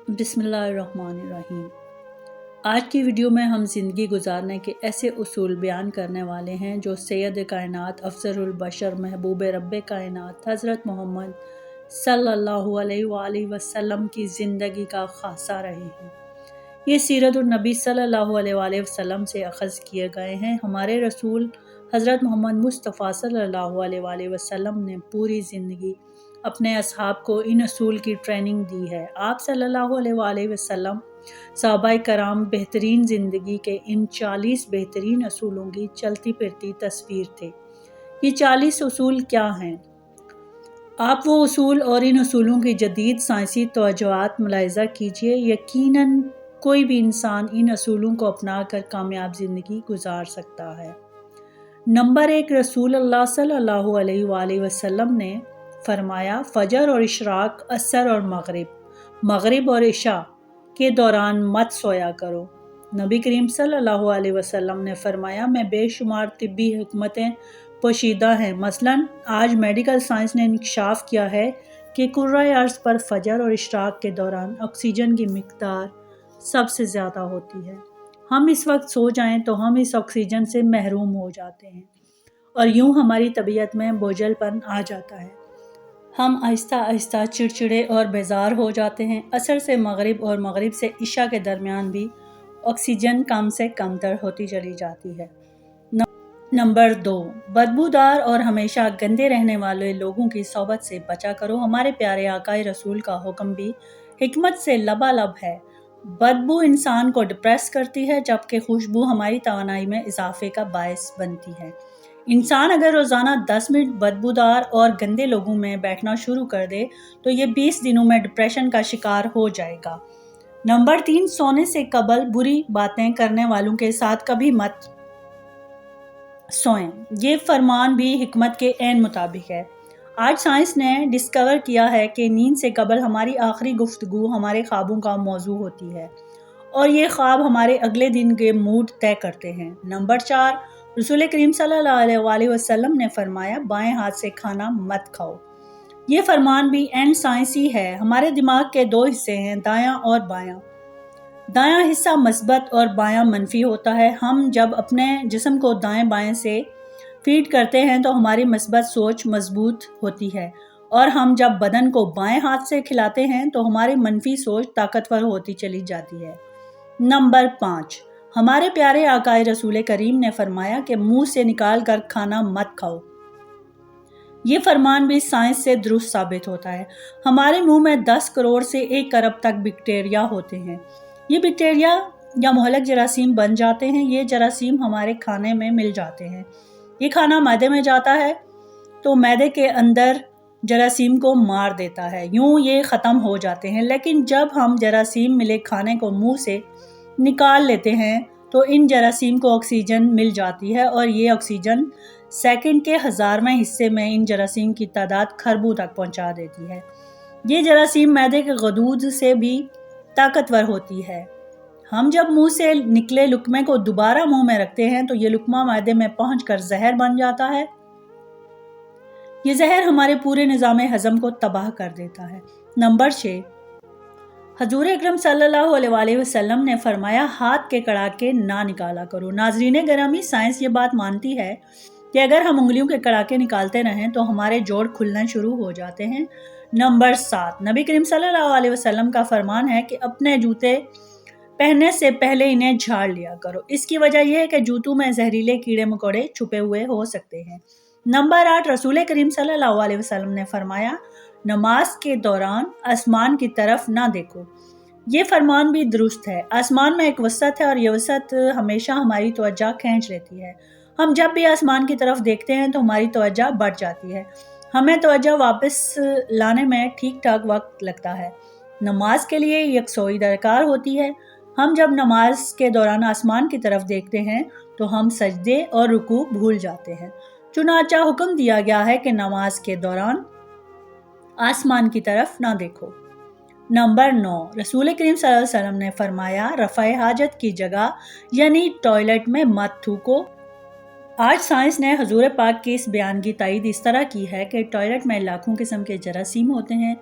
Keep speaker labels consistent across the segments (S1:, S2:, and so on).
S1: बिस्मिल्लाहिर्रहमानिर्रहीम। आज की वीडियो में हम ज़िंदगी गुजारने के ऐसे उसूल बयान करने वाले हैं जो सैयद कायनात अफजलुल बशर महबूब रब्बे कायनात हज़रत मोहम्मद सल्लल्लाहु अलैहि वसल्लम की ज़िंदगी का खासा रहे हैं। ये सीरतुन-नबी सल्लल्लाहु अलैहि वसल्लम से अख़ज़ किए गए हैं। हमारे रसूल हज़रत मोहम्मद मुस्तफ़ा सल्लल्लाहु अलैहि वसल्लम ने पूरी ज़िंदगी अपने असहाब को इन असूल की ट्रेनिंग दी है। आप सल्लल्लाहु अलैहि वसल्लम सहाबाए कराम बेहतरीन ज़िंदगी के इन 40 बेहतरीन असूलों की चलती फिरती तस्वीर थे। ये 40 असूल क्या हैं? आप वो असूल और इन असूलों की जदीद साइंसी तवज्जुहात मुलाहिज़ा कीजिए। यकीनन कोई भी इंसान इन असूलों को अपना कर कामयाब ज़िंदगी गुजार सकता है। नंबर 1, रसूल अल्लाह सल्लल्लाहु अलैहि वसल्लम ने फरमाया, फ़जर और इशराक, असर और मगरिब और इशा के दौरान मत सोया करो। नबी करीम सल्लल्लाहु अलैहि वसल्लम ने फरमाया, में बेशुमार तिब्बी हिकमतें पोशीदा हैं। मसलन आज मेडिकल साइंस ने इंकशाफ किया है कि कुर्राए अर्ज़ पर फ़जर और इशराक के दौरान ऑक्सीजन की मिक़दार सबसे ज़्यादा होती है। हम इस वक्त सो जाएं तो हम इस ऑक्सीजन से महरूम हो जाते हैं और यूं हमारी तबीयत में बोझलपन आ जाता है। हम आहिस्ता आहिस्ता चिड़चिड़े और बेजार हो जाते हैं। असर से मगरिब और मगरिब से इशा के दरमियान भी ऑक्सीजन कम से कमतर होती चली जाती है। नंबर 2, बदबूदार और हमेशा गंदे रहने वाले लोगों की सोबत से बचा करो। हमारे प्यारे आकाए रसूल का हुक्म भी हिकमत से लबालब है। बदबू इंसान को डिप्रेस करती है जबकि खुशबू हमारी तवानाई में इजाफे का बायस बनती है। इंसान अगर रोज़ाना 10 मिनट बदबूदार और गंदे लोगों में बैठना शुरू कर दे तो ये 20 दिनों में डिप्रेशन का शिकार हो जाएगा। नंबर 3, सोने से कबल बुरी बातें करने वालों के साथ कभी मत सोएं। ये फरमान भी हिकमत के ऐन मुताबिक है। आज साइंस ने डिस्कवर किया है कि नींद से कबल हमारी आखिरी गुफ्तगू हमारे ख्वाबों का मौजू होती है और ये ख्वाब हमारे अगले दिन के मूड तय करते हैं। नंबर 4, रसूल करीम सल्लल्लाहु अलैहि वसल्लम ने फरमाया, बाएं हाथ से खाना मत खाओ। ये फरमान भी एंड साइंसी है। हमारे दिमाग के 2 हिस्से हैं, दायां और बायां। दायां हिस्सा मस्बत और बायां मनफी होता है। हम जब अपने जिस्म को दाएं बाएं से फीड करते हैं तो हमारी मस्बत सोच मजबूत होती है और हम जब बदन को बाएं हाथ से खिलाते हैं तो हमारी मनफी सोच ताकतवर होती चली जाती है। नंबर 5, हमारे प्यारे आकाए रसूल करीम ने फरमाया कि मुंह से निकाल कर खाना मत खाओ। ये फरमान भी साइंस से दुरुस्त साबित होता है। हमारे मुंह में 10 करोड़ से 1 अरब तक बैक्टीरिया होते हैं। ये बैक्टीरिया या मुहलक जरासीम बन जाते हैं। ये जरासीम हमारे खाने में मिल जाते हैं। ये खाना मैदे में जाता है तो मैदे के अंदर जरासीम को मार देता है। यूं ये ख़त्म हो जाते हैं। लेकिन जब हम जरासीम मिले खाने को मुंह से निकाल लेते हैं तो इन जरासीम को ऑक्सीजन मिल जाती है और ये ऑक्सीजन सेकंड के 1000वें हिस्से में इन जरासीम की तादाद खरबों तक पहुंचा देती है। ये जरासीम मैदे के गदूद से भी ताकतवर होती है। हम जब मुंह से निकले लुकमे को दोबारा मुंह में रखते हैं तो ये लुकमा मैदे में पहुंचकर जहर बन जाता है। ये जहर हमारे पूरे निज़ाम हज़म को तबाह कर देता है। नंबर 6, हजूर अकरम सल्लल्लाहु अलैहि वसल्लम ने फरमाया, हाथ के कड़ाके ना निकाला करो। नाज़रीन गिरामी, साइंस ये बात मानती है कि अगर हम उंगलियों के कड़ाके निकालते रहें तो हमारे जोड़ खुलना शुरू हो जाते हैं। नंबर 7, नबी करीम सल्लल्लाहु अलैहि वसल्लम का फरमान है कि अपने जूते पहनने से पहले इन्हें झाड़ लिया करो। इसकी वजह यह है कि जूतों में जहरीले कीड़े मकोड़े छुपे हुए हो सकते हैं। नंबर 8, रसूल करीम सल्लल्लाहु अलैहि वसल्लम ने फरमाया, नमाज के दौरान आसमान की तरफ ना देखो। ये फरमान भी दुरुस्त है। आसमान में एक वसत है और ये वसत हमेशा हमारी तवज्जो खींच लेती है। हम जब भी आसमान की तरफ देखते हैं तो हमारी तवज्जो बढ़ जाती है। हमें तवज्जो वापस लाने में ठीक ठाक वक्त लगता है। नमाज के लिए यकसोई दरकार होती है। हम जब नमाज के दौरान आसमान की तरफ देखते हैं तो हम सजदे और रुकू भूल जाते हैं। चुनांचा हुक्म दिया गया है कि नमाज के दौरान आसमान की तरफ ना देखो। नंबर 9, रसूल करीम सल्लल्लाहु अलैहि वसल्लम ने फरमाया, रफ़ाए हाजत की जगह यानी टॉयलेट में मत थूको। आज साइंस ने हजूर पाक के इस बयान की तायीद इस तरह की है कि टॉयलेट में लाखों किस्म के जरासीम होते हैं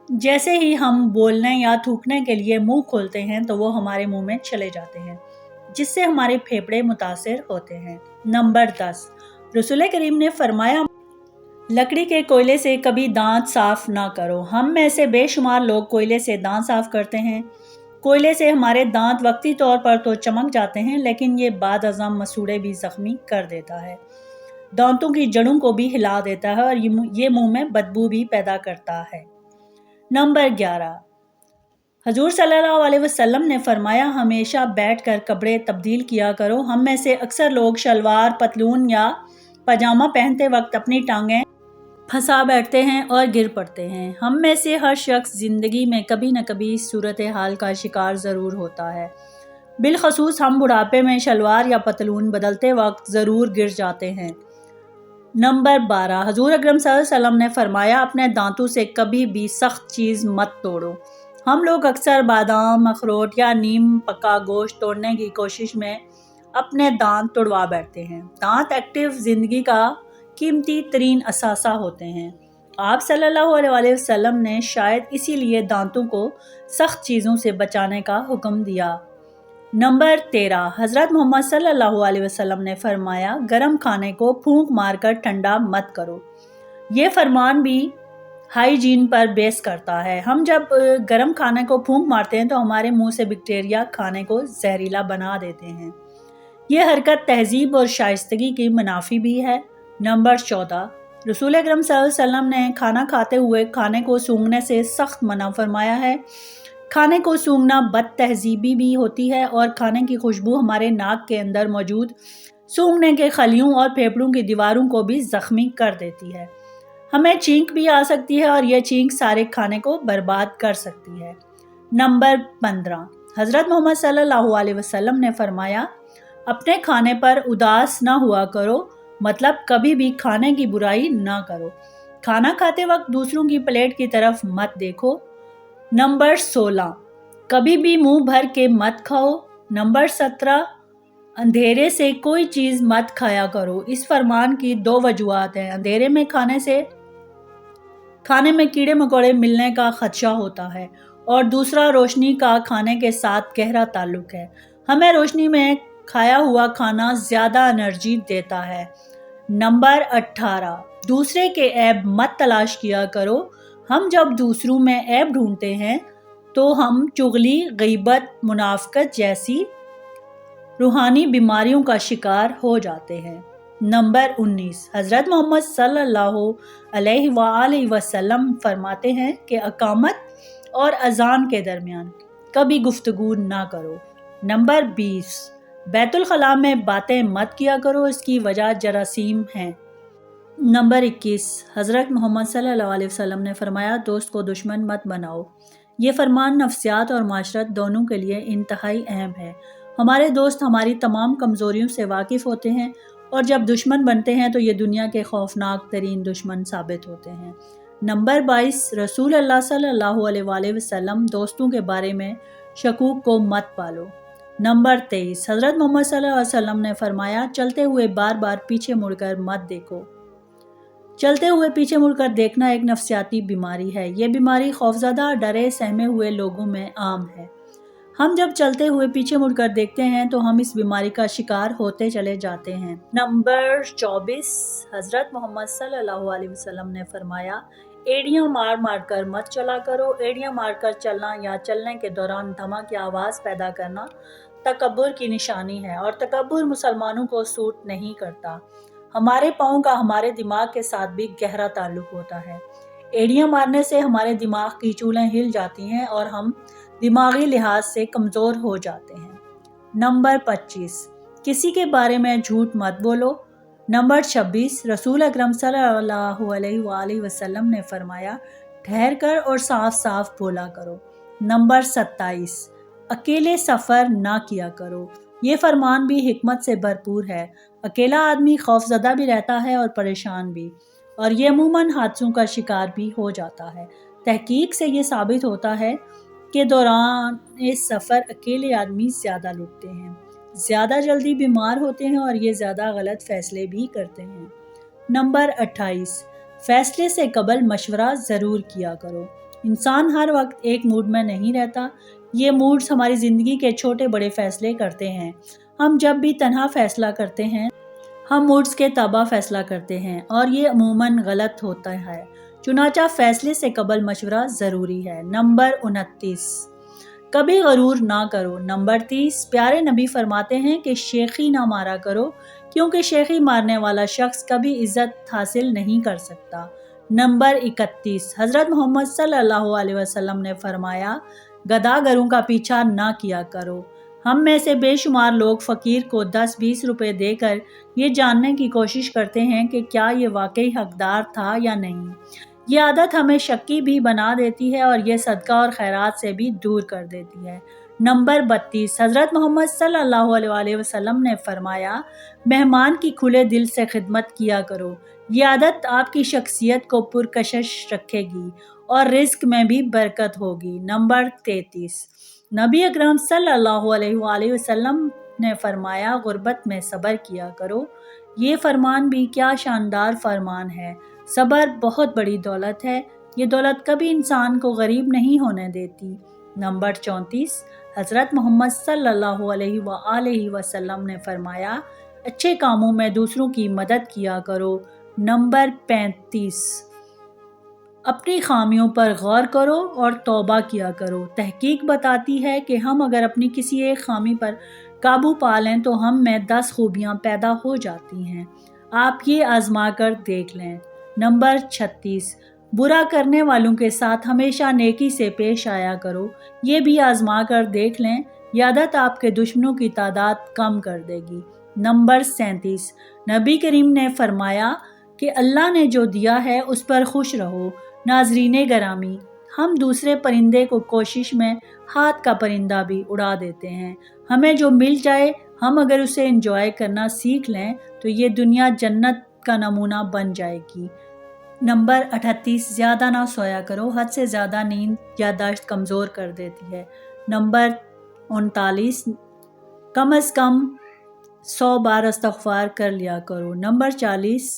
S1: जैसे ही हम बोलने या थूकने के लिए मुंह खोलते हैं तो वो हमारे मुंह में चले जाते हैं, जिससे हमारे फेफड़े मुतासिर होते हैं। नंबर 10, रसूल करीम ने फरमाया, लकड़ी के कोयले से कभी दांत साफ ना करो। हम में से बेशुमार लोग कोयले से दांत साफ करते हैं। कोयले से हमारे दांत वक्ती तौर पर तो चमक जाते हैं, लेकिन ये बाद अज़म मसूड़े भी ज़ख्मी कर देता है, दांतों की जड़ों को भी हिला देता है और ये मुंह में बदबू भी पैदा करता है। नंबर 11, हजूर सल्लल्लाहु अलैहि वसल्लम ने फरमाया, हमेशा बैठकर कपड़े तब्दील किया करो। हम में से अक्सर लोग शलवार, पतलून या पजामा पहनते वक्त अपनी टांगें फंसा बैठते हैं और गिर पड़ते हैं। हम में से हर शख्स ज़िंदगी में कभी न कभी इस सूरत हाल का शिकार ज़रूर होता है। बिलखसूस हम बुढ़ापे में शलवार या पतलून बदलते वक्त ज़रूर गिर जाते हैं। नंबर 12, हजूर अकरम सल्लल्लाहु अलैहि वसल्लम ने फरमाया, अपने दांतों से कभी भी सख्त चीज़ मत तोड़ो। हम लोग अक्सर बादाम, अखरोट या नीम पका गोश्त तोड़ने की कोशिश में अपने दांत तुड़वा बैठते हैं। दांत एक्टिव ज़िंदगी का कीमती तरीन असासा होते हैं। आप सल्लल्लाहु अलैहि वसल्लम ने शायद इसीलिए दांतों को सख्त चीज़ों से बचाने का हुक्म दिया। नंबर 13, हज़रत मोहम्मद सल्लल्लाहु अलैहि वसल्लम ने फरमाया, गरम खाने को फूंक मारकर ठंडा मत करो। ये फरमान भी हाइजीन पर बेस करता है। हम जब गरम खाने को फूंक मारते हैं तो हमारे मुंह से बैक्टीरिया खाने को जहरीला बना देते हैं। ये हरकत तहजीब और शाइस्तगी की मुनाफी भी है। नंबर 14, रसूल अकरम सल्लल्लाहु अलैहि वसल्लम ने खाना खाते हुए खाने को सूंघने से सख्त मना फरमाया है। खाने को सूंघना बद तहजीबी भी होती है और खाने की खुशबू हमारे नाक के अंदर मौजूद सूंघने के खलियों और फेफड़ों की दीवारों को भी ज़ख्मी कर देती है। हमें छींक भी आ सकती है और यह छींक सारे खाने को बर्बाद कर सकती है। नंबर 15, हज़रत मोहम्मद सल्लल्लाहु अलैहि वसल्लम ने फरमाया, अपने खाने पर उदास ना हुआ करो, मतलब कभी भी खाने की बुराई ना करो। खाना खाते वक्त दूसरों की प्लेट की तरफ मत देखो। नंबर 16, कभी भी मुंह भर के मत खाओ। नंबर 17, अंधेरे से कोई चीज़ मत खाया करो। इस फरमान की दो वजूहात हैं। अंधेरे में खाने से खाने में कीड़े मकोड़े मिलने का खदशा होता है और दूसरा रोशनी का खाने के साथ गहरा ताल्लुक है। हमें रोशनी में खाया हुआ खाना ज़्यादा एनर्जी देता है। नंबर 18, दूसरे के ऐब मत तलाश किया करो। हम जब दूसरों में ऐब ढूंढते हैं तो हम चुगली, गीबत, मुनाफकत जैसी रूहानी बीमारियों का शिकार हो जाते हैं। नंबर 19, हज़रत मोहम्मद सल्लल्लाहु अलैहि वसल्लम फरमाते हैं कि अकामत और अजान के दरमियान कभी गुफ्तगू ना करो। नंबर 20, बैतुल खला में बातें मत किया करो, इसकी वजह जरासीम हैं। नंबर 21, हज़रत मोहम्मद सल्लल्लाहु अलैहि वसल्लम ने फरमाया, दोस्त को दुश्मन मत बनाओ। ये फरमान नफ्सियात और माशरत दोनों के लिए इंतहाई अहम है। हमारे दोस्त हमारी तमाम कमज़ोरियों से वाकिफ़ होते हैं और जब दुश्मन बनते हैं तो ये दुनिया के खौफनाक तरीन दुश्मन साबित होते हैं। नंबर 22, रसूल अल्लाह सल्लल्लाहु अलैहि वसल्लम दोस्तों के बारे में शकूक को मत पालो। नंबर 23, हज़रत मोहम्मद सल्लल्लाहु अलैहि वसल्लम ने फरमाया, चलते हुए बार बार पीछे मुड़कर मत देखो। चलते हुए पीछे मुड़कर देखना एक नफ्सियाती बीमारी है। ये बीमारी खौफज़दा, डरे सहमे हुए लोगों में आम है। हम जब चलते हुए पीछे मुड़कर देखते हैं तो हम इस बीमारी का शिकार होते चले जाते हैं। नंबर 24, हज़रत मोहम्मद सल्लल्लाहु अलैहि वसल्लम ने फरमाया, एड़ियाँ मार मार कर मत चला करो। एड़ियाँ मार कर चलना या चलने के दौरान धमा की आवाज़ पैदा करना तकब्बुर की निशानी है और तकब्बुर मुसलमानों को सूट नहीं करता। हमारे पाँव का हमारे दिमाग के साथ भी गहरा ताल्लुक होता है। एड़ियाँ मारने से हमारे दिमाग की चूलें हिल जाती हैं और हम दिमागी लिहाज से कमज़ोर हो जाते हैं। नंबर 25, किसी के बारे में झूठ मत बोलो। नंबर 26, रसूल अकरम सल्लल्लाहु अलैहि वसल्लम ने फरमाया, ठहर कर और साफ साफ बोला करो। नंबर 27, अकेले सफ़र ना किया करो। ये फरमान भी हिकमत से भरपूर है। अकेला आदमी खौफज़दा भी रहता है और परेशान भी, और ये अमूमन हादसों का शिकार भी हो जाता है। तहकीक से ये साबित होता है के दौरान इस सफ़र अकेले आदमी ज़्यादा लुटते हैं, ज़्यादा जल्दी बीमार होते हैं और ये ज़्यादा गलत फ़ैसले भी करते हैं। नंबर 28, फ़ैसले से कबल मशवरा ज़रूर किया करो। انسان ہر وقت ایک موڈ میں نہیں رہتا، یہ موڈز ہماری زندگی کے چھوٹے بڑے فیصلے کرتے ہیں۔ ہم جب بھی تنہا فیصلہ کرتے ہیں ہم موڈز کے تابع فیصلہ کرتے ہیں اور یہ عموماً غلط ہوتا ہے، چنانچہ فیصلے سے قبل مشورہ ضروری ہے۔ نمبر 29، کبھی غرور نہ کرو۔ نمبر 30، پیارے نبی فرماتے ہیں کہ شیخی نہ مارا کرو کیونکہ شیخی مارنے والا شخص کبھی عزت حاصل نہیں کر سکتا۔ نمبر 31، حضرت محمد صلی اللہ علیہ وسلم نے فرمایا، گداگروں کا پیچھا نہ کیا کرو۔ ہم میں سے بے شمار لوگ فقیر کو 10-20 روپے دے کر یہ جاننے کی کوشش کرتے ہیں کہ کیا یہ واقعی حقدار تھا یا نہیں۔ یہ عادت ہمیں شکی بھی بنا دیتی ہے اور یہ صدقہ اور خیرات سے بھی دور کر دیتی ہے۔ نمبر 32، حضرت محمد صلی اللہ علیہ وسلم نے فرمایا، مہمان کی کھلے دل سے خدمت کیا کرو۔ یہ عادت آپ کی شخصیت کو پرکشش رکھے گی اور رزق میں بھی برکت ہوگی۔ نمبر 33، نبی اکرم صلی اللہ علیہ وسلم نے فرمایا، غربت میں صبر کیا کرو۔ یہ فرمان بھی کیا شاندار فرمان ہے۔ صبر بہت بڑی دولت ہے، یہ دولت کبھی انسان کو غریب نہیں ہونے دیتی۔ نمبر 34، حضرت محمد صلی اللہ علیہ وسلم نے فرمایا، اچھے کاموں میں دوسروں کی مدد کیا کرو۔ نمبر 35، اپنی خامیوں پر غور کرو اور توبہ کیا کرو۔ تحقیق بتاتی ہے کہ ہم اگر اپنی کسی ایک خامی پر قابو پا لیں تو ہم میں 10 خوبیاں پیدا ہو جاتی ہیں۔ آپ یہ آزما کر دیکھ لیں۔ نمبر 36، برا کرنے والوں کے ساتھ ہمیشہ نیکی سے پیش آیا کرو۔ یہ بھی آزما کر دیکھ لیں، یہ عادت آپ کے دشمنوں کی تعداد کم کر دے گی۔ نمبر 37، نبی کریم نے فرمایا کہ اللہ نے جو دیا ہے اس پر خوش رہو۔ ناظرین گرامی، ہم دوسرے پرندے کو کوشش میں ہاتھ کا پرندہ بھی اڑا دیتے ہیں۔ ہمیں جو مل جائے ہم اگر اسے انجوائے کرنا سیکھ لیں تو یہ دنیا جنت کا نمونہ بن جائے گی۔ نمبر 38، زیادہ نہ سویا کرو، حد سے زیادہ نیند یادداشت کمزور کر دیتی ہے۔ نمبر 39، کم از کم 100 بار استغفار کر لیا کرو۔ نمبر 40،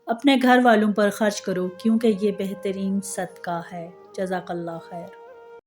S1: اپنے گھر والوں پر خرچ کرو کیونکہ یہ بہترین صدقہ ہے۔ جزاک اللہ خیر۔